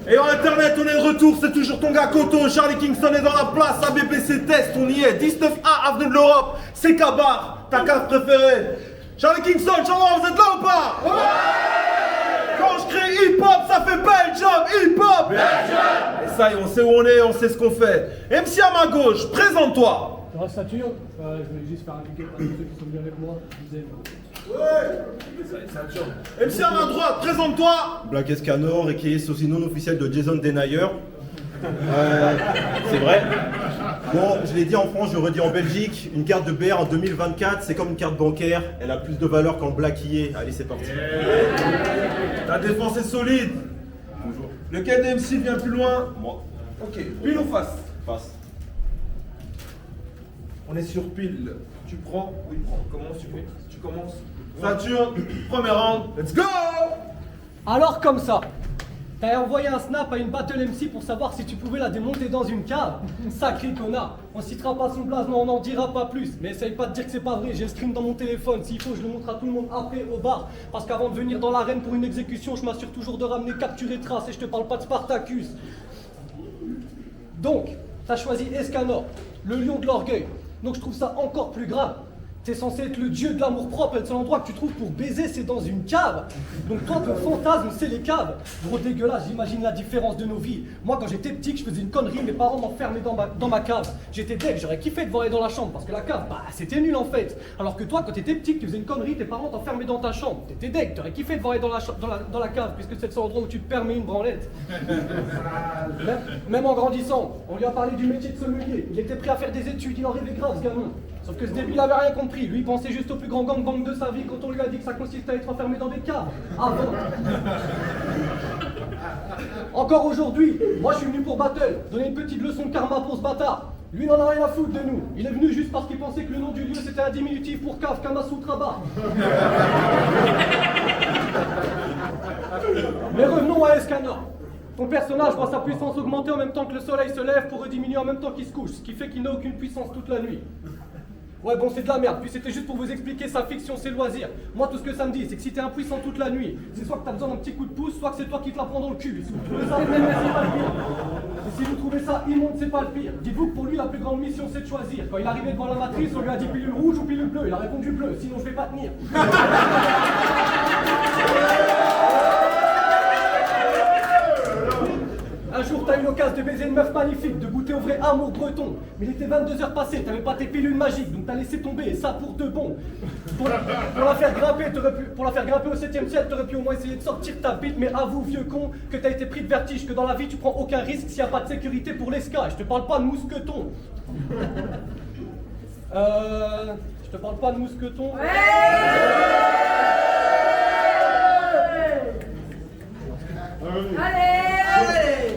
Et en internet, on est de retour, c'est toujours ton gars Koto. Charlie Kingston est dans la place, ABPC Test, on y est. 19A, avenue de l'Europe, c'est Kabar, ta carte préférée. Charlie Kingston, Chandra, vous êtes là ou pas? Ouais. Quand je crie hip-hop, ça fait Belgium, hip-hop Belgium. Et ça y est, on sait où on est, on sait ce qu'on fait. MC à ma gauche, présente-toi. Dans la statue, je voulais juste faire un piquet pour tous ceux qui sont venus avec moi. Je disais, Ouais. MC à ma droite, présente-toi. Black Escanor, qui est aussi non officiel de Jason Denayer. C'est vrai. Bon, je l'ai dit en France, je le redis en Belgique. Une carte de BR en 2024, c'est comme une carte bancaire. Elle a plus de valeur quand le black y est. Allez, c'est parti. Ta défense est solide. Bonjour. Lequel des MC vient plus loin? Moi. Ok, pile ou face? Face. On est sur pile. Tu prends ou il prend? Commence, tu commences. Saturne, premier round, let's go! alors comme ça, t'as envoyé un snap à une battle MC pour savoir si tu pouvais la démonter dans une cave. Sacré connard. On citera pas son blaze, non, on n'en dira pas plus. Mais essaye pas de dire que c'est pas vrai, j'ai le stream dans mon téléphone. S'il faut, je le montre à tout le monde après au bar. Parce qu'avant de venir dans l'arène pour une exécution, je m'assure toujours de ramener capture et trace. Et je te parle pas de Spartacus. Donc, t'as choisi Escanor, le lion de l'orgueil. Donc je trouve ça encore plus grave. T'es censé être le dieu de l'amour propre et le seul endroit que tu trouves pour baiser, c'est dans une cave. Donc toi, ton fantasme, c'est les caves. Gros dégueulasse, j'imagine la différence de nos vies. Moi, quand j'étais petit, que je faisais une connerie, mes parents m'enfermaient dans ma cave. J'étais deg, j'aurais kiffé de voir aller dans la chambre, parce que la cave, bah, c'était nul en fait. Alors que toi, quand t'étais petit, que tu faisais une connerie, tes parents t'enfermaient dans ta chambre. T'étais deg, t'aurais kiffé de voir aller dans la cave, puisque c'est le seul endroit où tu te permets une branlette. Même en grandissant, on lui a parlé du métier de sommelier. Il était prêt à faire des études, il en rêvait grave, ce gamin. Sauf que ce débile avait rien compris, lui il pensait juste au plus grand gangbang de sa vie quand on lui a dit que ça consistait à être enfermé dans des caves. Avant. Encore aujourd'hui, moi je suis venu pour battle, donner une petite leçon de karma pour ce bâtard. Lui n'en a rien à foutre de nous, il est venu juste parce qu'il pensait que le nom du lieu c'était un diminutif pour cave, Kamasutra bar. Mais revenons à Escanor. Ton personnage voit sa puissance augmenter en même temps que le soleil se lève pour rediminuer en même temps qu'il se couche, ce qui fait qu'il n'a aucune puissance toute la nuit. Ouais bon c'est de la merde, puis c'était juste pour vous expliquer sa fiction, ses loisirs. Moi tout ce que ça me dit c'est que si t'es impuissant toute la nuit, c'est soit que t'as besoin d'un petit coup de pouce, soit que c'est toi qui te la prends dans le cul. Et si vous trouvez ça c'est pas le pire. Et si vous trouvez ça immonde, c'est pas le pire. Dites-vous que pour lui la plus grande mission c'est de choisir. Quand il arrivait devant la matrice, on lui a dit pilule rouge ou pilule bleue, il a répondu bleu, sinon je vais pas tenir. Un jour, t'as eu l'occasion de baiser une meuf magnifique, de goûter au vrai amour breton. Mais il était 22h passées, t'avais pas tes pilules magiques, donc t'as laissé tomber, et ça pour de bon. Pour la faire grimper au 7ème ciel, t'aurais pu au moins essayer de sortir ta bite, mais avoue, vieux con, que t'as été pris de vertige, que dans la vie, tu prends aucun risque s'il n'y a pas de sécurité pour l'esca. Je te parle pas de mousqueton. Je te parle pas de mousqueton. Ah mais...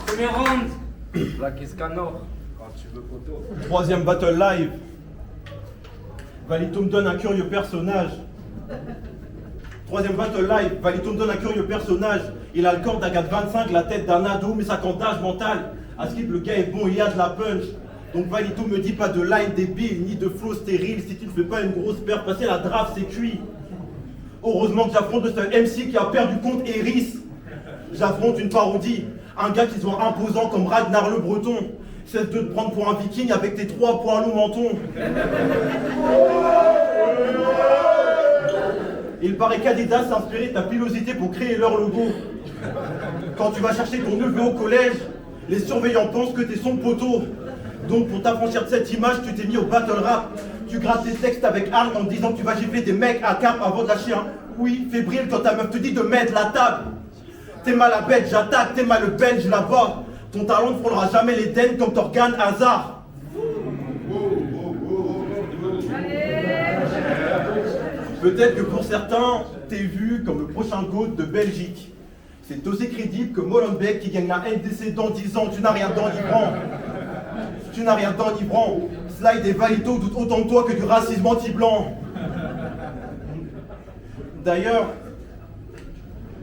Premier round, Black Escanor, quand tu veux poteau. Troisième battle live. Valito me donne un curieux personnage. Troisième battle live. Valito me donne un curieux personnage. Il a le corps d'un gars de 25, la tête d'un ado, mais sa cantage mentale. À ce le gars est bon, il y a de la punch. Donc Valito me dit pas de line débile, ni de flow stérile. Si tu ne fais pas une grosse paire, passer la draft, c'est cuit. Heureusement que j'affronte ce MC qui a perdu contre Eris. J'affronte une parodie. Un gars qui se voit imposant comme Ragnar le Breton. Cesse de te prendre pour un viking avec tes 3 poils au menton. Il paraît qu'Adidas s'est inspiré de ta pilosité pour créer leur logo. Quand tu vas chercher ton neveu au collège, les surveillants pensent que t'es son poteau. Donc pour t'affranchir de cette image, tu t'es mis au battle rap. Tu grattes tes textes avec arme en disant que tu vas gifler des mecs à cap avant de lâcher un oui fébrile quand ta meuf te dit de mettre la table. T'es mal à bête, j'attaque, t'es mal le belge là-bas. Ton talent ne frôlera jamais les dennes comme Torgan Hazard. Peut-être que pour certains, t'es vu comme le prochain GOAT de Belgique. C'est aussi crédible que Molenbeek qui gagne la NDC dans 10 ans, tu n'as rien d'enivrant. Tu n'as rien d'enivrant. Slide et Valito doutent autant de toi que du racisme anti-blanc. D'ailleurs,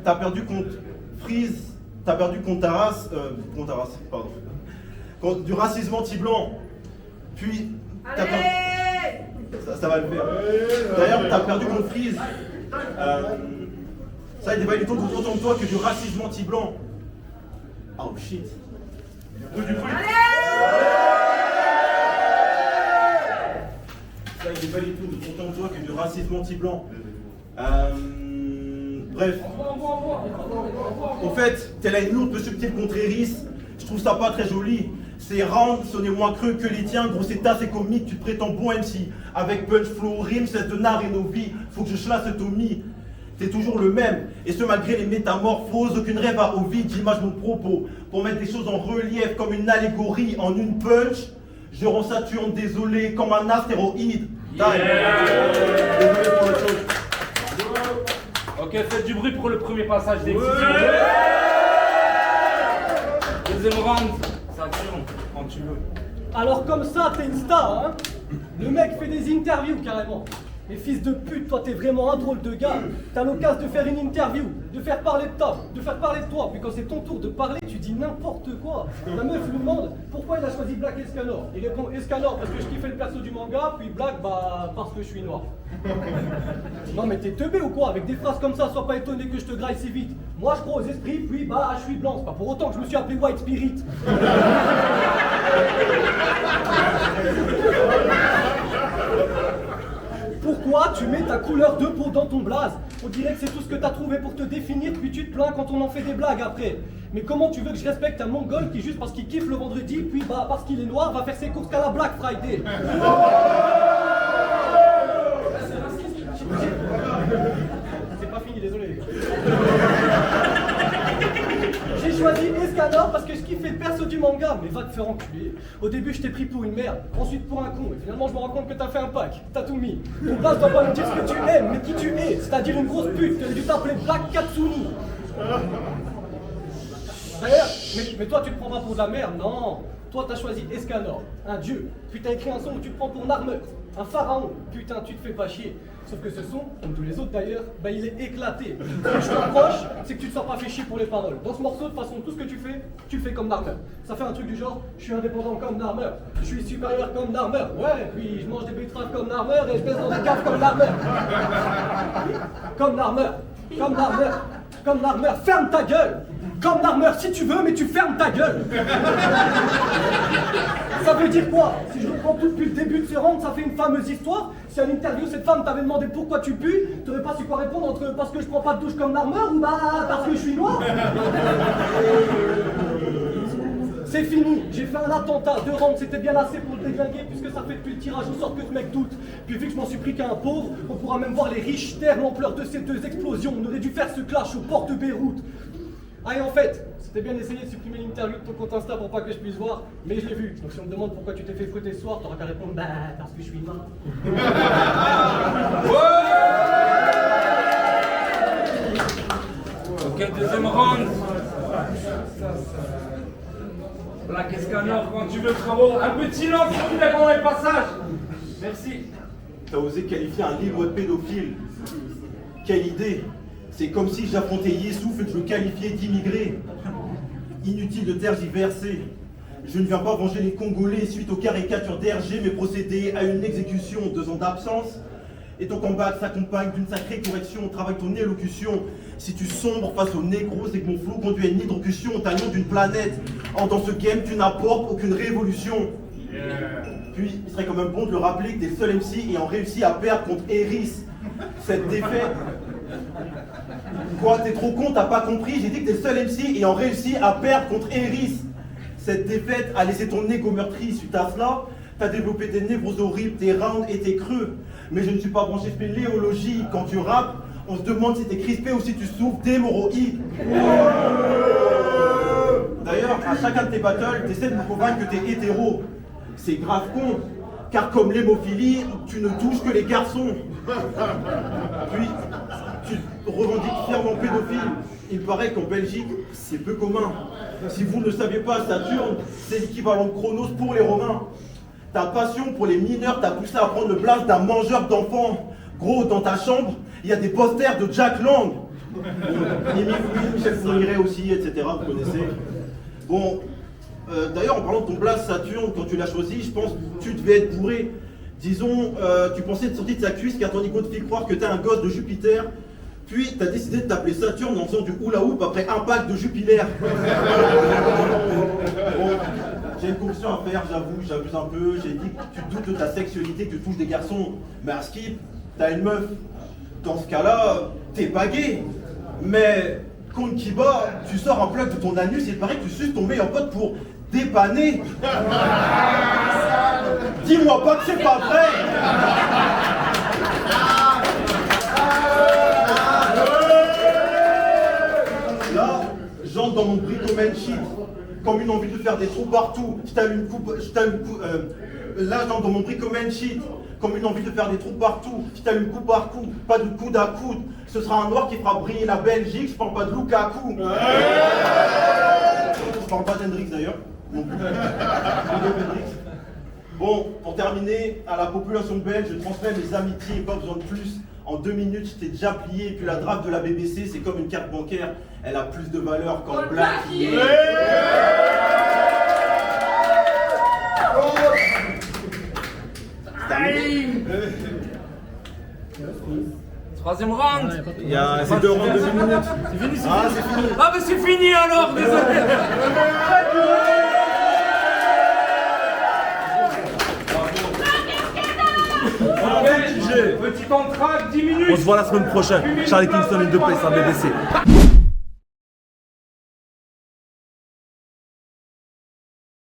t'as perdu contre Freeze, t'as perdu contre Taras, pardon. du racisme anti-blanc. Puis, t'as ça va le faire. D'ailleurs, t'as perdu mon freeze. Ça, il y a des validons autour de toi que du racisme anti-blanc. Oh shit. Ça, il y a des validons autour de toi que du racisme anti-blanc. Bref. En fait, t'es là une lourde peu subtile contre Eris. Je trouve ça pas très joli. Ces rounds sonnaient moins creux que les tiens. Gros, c'est assez comique. Tu te prétends bon MC. Avec punch, flow, rime, c'est de Nar et nos vies. Faut que je chlasse Tommy. T'es toujours le même. Et ce malgré les métamorphoses. Aucune rêve à Ovid. J'image mon propos. Pour mettre des choses en relief comme une allégorie en une punch. Je rends Saturne désolé comme un astéroïde. Désolé pour le chose. Ok, faites du bruit pour le premier passage des Deuxième round, Saturne, quand tu veux. Alors comme ça, t'es une star, hein? Le mec fait des interviews carrément. Mais fils de pute, toi t'es vraiment un drôle de gars. T'as l'occasion de faire une interview, de faire parler de toi, Puis quand c'est ton tour de parler, tu dis n'importe quoi. La meuf lui demande pourquoi il a choisi Black Escanor. Il répond Escanor parce que je kiffais le perso du manga, puis Black, bah parce que je suis noir. Non mais t'es teubé ou quoi? Avec des phrases comme ça, sois pas étonné que je te graille si vite. Moi je crois aux esprits, puis bah je suis blanc. C'est pas pour autant que je me suis appelé White Spirit. Pourquoi tu mets ta couleur de peau dans ton blaze? On dirait que c'est tout ce que t'as trouvé pour te définir, puis tu te plains quand on en fait des blagues après. Mais comment tu veux que je respecte un mongol qui, juste parce qu'il kiffe le vendredi, puis bah parce qu'il est noir, va faire ses courses qu'à la Black Friday? C'est pas fini, désolé. J'ai choisi Escanor parce que je kiffais le perso du manga, mais va te faire enculer. Au début, je t'ai pris pour une merde, ensuite pour un con, et finalement, je me rends compte que t'as fait un pack, t'as tout mis. Ton blaze doit pas me dire ce que tu aimes, mais qui tu es, c'est-à-dire une grosse pute, t'aurais dû t'appeler Black Katsuni. D'ailleurs, mais toi, tu te prends pas pour de la merde, non. Toi, t'as choisi Escanor, un dieu, puis t'as écrit un son où tu te prends pour Narmer, un pharaon. Putain, tu te fais pas chier. Sauf que ce son, comme tous les autres d'ailleurs, bah il est éclaté. Ce que je te reproche, c'est que tu te sens pas fait chier pour les paroles. Dans ce morceau, de toute façon, tout ce que tu le fais comme Narmer. Ça fait un truc du genre, je suis indépendant comme Narmer, je suis supérieur comme Narmer, ouais, puis je mange des betteraves comme Narmer et je baisse dans des caves comme Narmer. Comme Narmer, comme Narmer, comme Narmer, ferme ta gueule! Comme Narmer si tu veux, mais tu fermes ta gueule! Ça veut dire quoi? Si je reprends tout depuis le début de ce round, ça fait une fameuse histoire. Si à l'interview, cette femme t'avait demandé pourquoi tu pues, t'aurais pas su quoi répondre entre parce que je prends pas de douche comme Narmer ou bah parce que je suis noir. C'est fini, j'ai fait un attentat, 2 rounds, c'était bien assez pour le déglinguer puisque ça fait depuis le tirage au sort que ce mec doute. Puis vu que je m'en suis pris qu'à un pauvre, on pourra même voir les riches taire l'ampleur de ces 2 explosions. On aurait dû faire ce clash au port de Beyrouth. Ah et en fait, c'était bien d'essayer de supprimer l'interview de ton compte Insta pour pas que je puisse voir, mais je l'ai vu. Donc si on me demande pourquoi tu t'es fait fouetter ce soir, t'auras qu'à répondre bah parce que je suis noir. Ok, deuxième round. Black Escanor, quand tu veux, frérot. Un petit lance pour nous pendant les passages. Merci. T'as osé qualifier un livre de pédophile. Quelle idée! C'est comme si j'affrontais Yessouf et que je le qualifiais d'immigré. Inutile de tergiverser. Je ne viens pas venger les Congolais suite aux caricatures d'Hergé, mais procéder à une exécution, 2 ans d'absence. Et ton combat s'accompagne d'une sacrée correction, travaille ton élocution. Si tu sombres face aux négros, c'est que mon flou conduit à une hydrocution, t'as le nom d'une planète. Or dans ce game, tu n'apportes aucune révolution. Puis, il serait quand même bon de le rappeler que t'es le seul MC ayant réussi à perdre contre Eris. Cette défaite... Quoi, t'es trop con, t'as pas compris? J'ai dit que t'es le seul MC ayant réussi à perdre contre Eris. Cette défaite a laissé ton égo meurtri. Suite à cela, t'as développé des névroses horribles, tes rounds et tes creux. Mais je ne suis pas branché spéléologie. Quand tu rappes, on se demande si t'es crispé ou si tu souffres d'hémorroïdes. D'ailleurs, à chacun de tes battles, t'essaies de me convaincre que t'es hétéro. C'est grave con, car comme l'hémophilie, tu ne touches que les garçons. Puis, tu te revendiques fièrement pédophile. Il paraît qu'en Belgique, c'est peu commun. Si vous ne le saviez pas, Saturne, c'est l'équivalent de Chronos pour les Romains. Ta passion pour les mineurs t'a poussé à prendre le place d'un mangeur d'enfants. Gros, dans ta chambre, il y a des posters de Jack Lang. Michel Fourniret aussi, etc. Vous connaissez. Bon, D'ailleurs, en parlant de ton blaze Saturne, quand tu l'as choisi, je pense que tu devais être bourré. Disons, tu pensais être sorti de sa cuisse car ton ego te fait croire que t'es un gosse de Jupiter. Puis t'as décidé de t'appeler Saturne en faisant du hula hoop après impact de Jupiter. Bon, j'ai une confession à faire, j'abuse un peu. J'ai dit que tu doutes de ta sexualité, que tu touches des garçons. Mais à Skip, t'as une meuf. Dans ce cas-là, t'es pas gay. Mais, contre Kiba, tu sors un plug de ton anus et il paraît que tu suces ton meilleur pote pour dépanner. Dis-moi pas que c'est pas vrai. Là, j'entre dans mon bricoman shit, comme une envie de faire des trous partout. Là, j'entre dans mon bricoman shit, comme une envie de faire des trous partout. Je t'allume coup par coup, pas de coude à coude. Ce sera un noir qui fera briller la Belgique, je parle pas de Lukaku. Je parle pas d'Hendrix d'ailleurs. Non plus. Bon, pour terminer, à la population belge, je transmets mes amitiés et pas besoin de plus. En 2 minutes, je t'ai déjà plié. Et puis la draft de la BBC, c'est comme une carte bancaire. Elle a plus de valeur qu'en black. Troisième round. C'est 2 rounds de 2 minutes. C'est fini, Ah, c'est fini. Ah, mais c'est fini alors, désolé. GG. Petit entracte, 10 minutes. On se voit la semaine prochaine. Charlie Kingston in the place à BBC.